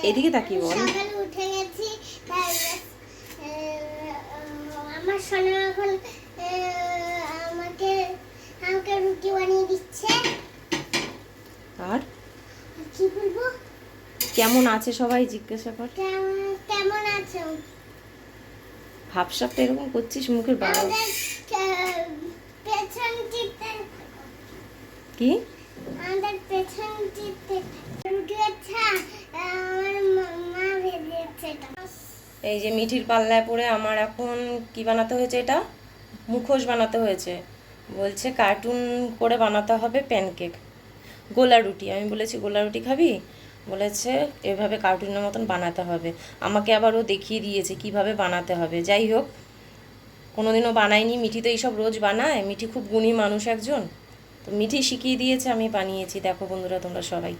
এদিকে তাকিয়ে বল। সকালে উঠে গেছি, আমার সোনা এখন আমাকে আমাকে রুটি বানিয়ে দিচ্ছে। আর কি বলবো? কেমন আছে সবাই জিজ্ঞাসা কর। কেমন আছো? ভাবসাবটা এরকম করছিস মুখের বাবা। কি আমাদের পেছন দিতে রুটি আছে, আমার মা ভেজেছে। এই যে মিঠির পাল্লায় পড়ে আমার এখন কি বানাতে হয়েছে, এটা মুখোশ বানাতে হয়েছে। বলছে কার্টুন করে বানাতে হবে প্যানকেক, গোলা রুটি। আমি বলেছি গোলা রুটি খাবি, বলেছে এভাবে কার্টুনের মতন বানাতে হবে। আমাকে আবার ও দেখিয়ে দিয়েছে কিভাবে বানাতে হবে। যাই হোক, কোনোদিনও বানাইনি, মিঠি তো এইসব রোজ বানায়, মিঠি খুব গুণী মানুষ একজন, তো মিঠি শিখিয়ে দিয়েছে, আমি বানিয়েছি। দেখো বন্ধুরা তোমরা সবাই,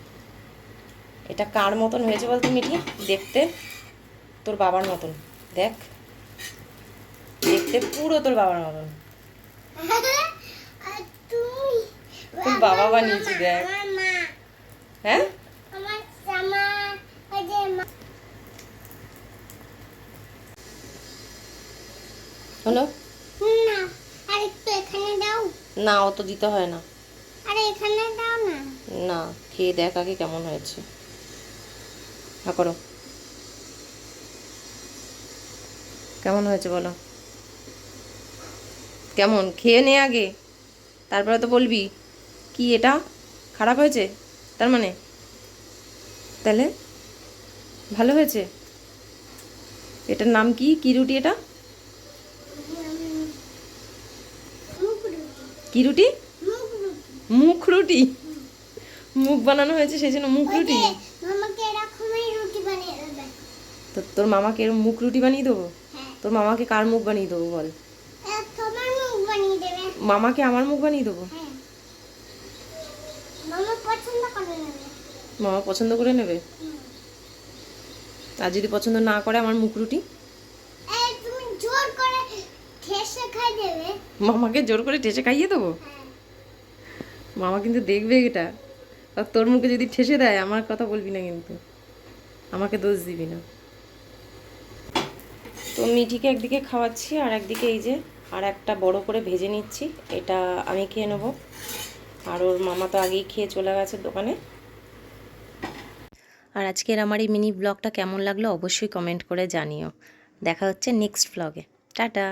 এটা কার মতন হয়েছে বলতো মিঠি? দেখতে তোর বাবার মতন, দেখ দেখতে পুরো তোর বাবার মতন। তোর বাবা বানিয়েছি দেখ। হ্যাঁ হলো না, অত দিতে হয় না। না, খেয়ে দেখ আগে কেমন হয়েছে। হ্যাঁ করো, কেমন হয়েছে বলো, কেমন খেয়ে নে আগে, তারপরে তো বলবি কি এটা খারাপ হয়েছে। তার মানে তাহলে ভালো হয়েছে। এটার নাম কি? কি রুটি এটা? কি রুটি? মুখ রুটি। মুখ বানানো হয়েছে সেই জন্য মুখ রুটি। তো তোর মামাকে এরকম মুখ রুটি বানিয়ে দেবো? তোর মামাকে কার মুখ বানিয়ে দেবো বল? মামাকে আমার মুখ বানিয়ে দেবো। মামা পছন্দ করে নেবে। আর যদি পছন্দ না করে আমার মুখ রুটি? মামাকে জোর করে ঠেসে খাইয়ে দেবো। মামা কিন্তু দেখবে এটা, আর তোর মুখে যদি ঠেসে দেয় আমার কথা বলবি না কিন্তু, আমাকে দোষ দিবি না। তো মিঠিকে একদিকে খাওয়াচ্ছি আর একদিকে এই যে আর একটা বড় করে ভেজে নিচ্ছি, এটা আমি খেয়ে নেবো। আর ওর মামা তো আগেই খেয়ে চলে গেছে দোকানে। আর আজকের আমার এই মিনি ব্লগটা কেমন লাগলো অবশ্যই কমেন্ট করে জানিও। দেখা হচ্ছে নেক্সট ব্লগে। টাটা।